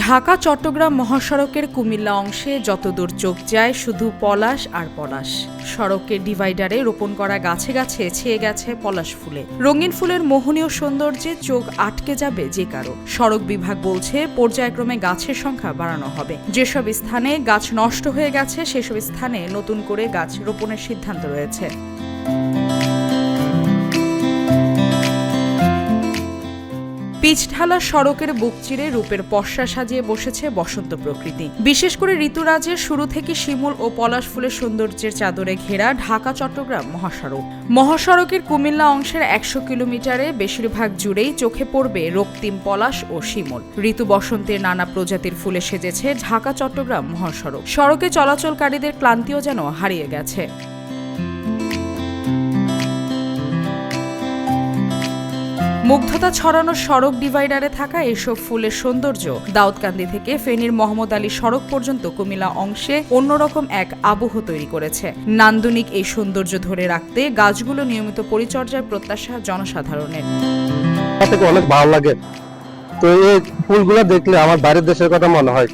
ঢাকা চট্টগ্রাম মহাসড়কের কুমিল্লা অংশে যতদূর চোখ যায় শুধু পলাশ আর পলাশ। সড়কের ডিভাইডারে রোপণ করা গাছে গাছে ছেয়ে গেছে পলাশ ফুলে। রঙিন ফুলের মোহনীয় সৌন্দর্যে চোখ আটকে যাবে যে কারো। সড়ক বিভাগ বলছে পর্যায়ক্রমে গাছের সংখ্যা বাড়ানো হবে। যেসব স্থানে গাছ নষ্ট হয়ে গেছে সেসব স্থানে নতুন করে গাছ রোপণের সিদ্ধান্ত রয়েছে। পিচঢালা সড়কের বুক চিরে রূপের পসরা সাজিয়ে বসেছে বসন্ত প্রকৃতি। বিশেষ করে ঋতুরাজের শুরু থেকে শিমুল ও পলাশ ফুলের সৌন্দর্যের চাদরে ঘেরা ঢাকা চট্টগ্রাম মহাসড়ক। মহাসড়কের কুমিল্লা অংশের ১০০ কিলোমিটারে বেশিরভাগ জুড়েই চোখে পড়বে রক্তিম পলাশ ও শিমুল। ঋতু বসন্তের নানা প্রজাতির ফুলে সেজেছে ঢাকা চট্টগ্রাম মহাসড়ক। সড়কে চলাচলকারীদের ক্লান্তিও যেন হারিয়ে গেছে। মুগ্ধতা ছড়ানো সড়ক ডিভাইডারে থাকা এসব ফুলের সৌন্দর্য দাউদকান্দি থেকে ফেনীর মোহাম্মদ আলী সড়ক পর্যন্ত কুমিল্লা অংশে অন্যরকম এক আবহ তৈরি করেছে। নান্দনিক এই সৌন্দর্য ধরে রাখতে গাছগুলো নিয়মিত পরিচর্যার প্রত্যাশা জনসাধারণের। অনেক ভালো লাগে। তো এই ফুলগুলো দেখলে আমার বাড়ির দেশের কথা মনে হয়।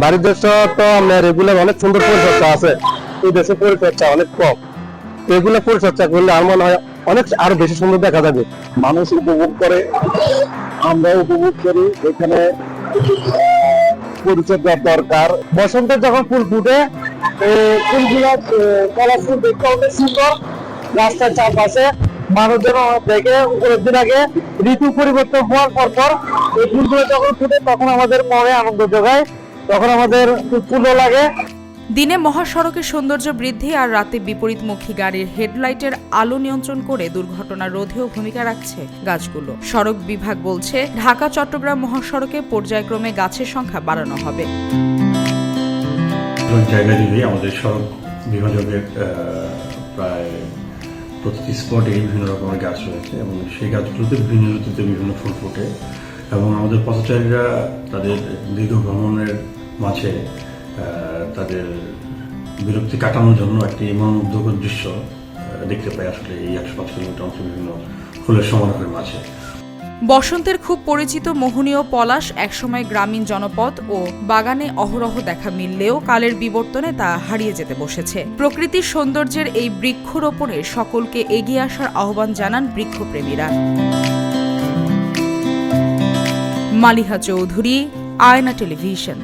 বাড়ির দেশ তো রেগুলার অনেক সুন্দর পরিচর্যা আছে, এই দেশে পরিচর্যা অনেক কম। এগুলো পরিচর্যা করলে আমার মনে হয় অনেক আরো বেশি সুন্দর দেখা যাবে। মানুষ উপভোগ করে, আমরা উপভোগ করি। এখানে পরিচর্যার দরকার। বসন্তের যখন ফুল ফুটে ফুলগুলা কলার ফুল দেখতে অনেক সুন্দর। রাস্তার চারপাশে মানুষজন দেখে কয়েকদিন আগে ঋতু পরিবর্তন হওয়ার পর এই ফুলগুলো যখন ফুটে তখন আমাদের মনে আনন্দ যোগায়, তখন আমাদের ফুলও লাগে। দিনে মহাসড়কের সৌন্দর্য বৃদ্ধি আর রাতে বিপরীতমুখী গাড়ির হেডলাইটের আলো নিয়ন্ত্রণ করে দুর্ঘটনা রোধেও ভূমিকা রাখছে গাছগুলো। সড়ক বিভাগ বলছে ঢাকা চট্টগ্রাম মহাসড়কে পর্যায়ক্রমে গাছের সংখ্যা বাড়ানো হবে। জায়গা জুড়ে আমাদের সড়ক বিভাজকের প্রায় প্রতিটি স্পটে বিভিন্ন রকমের গাছ রয়েছে এবং সেই গাছগুলোতে বিভিন্ন ঋতুতে বিভিন্ন ফুল ফোটে এবং আমাদের পথচারীরা তাদের দীর্ঘ ভ্রমণের মাঝে তাদের বিরক্তি কাটানোর জন্য একটি মনোমুগ্ধকর দৃশ্য দেখতে পাই আসলে এই ১০৫ কিলোমিটার অংশ বিভিন্ন ফুলের সমারোহের মাঝে। বসন্তের খুব পরিচিত মোহনীয় পলাশ একসময় গ্রামীণ জনপদ ও বাগানে অহরহ দেখা মিললেও কালের বিবর্তনে তা হারিয়ে যেতে বসেছে। প্রকৃতির সৌন্দর্যের এই বৃক্ষরোপণে সকলকে এগিয়ে আসার আহ্বান জানান বৃক্ষপ্রেমীরা। মালিহা চৌধুরী, আয়না টেলিভিশন।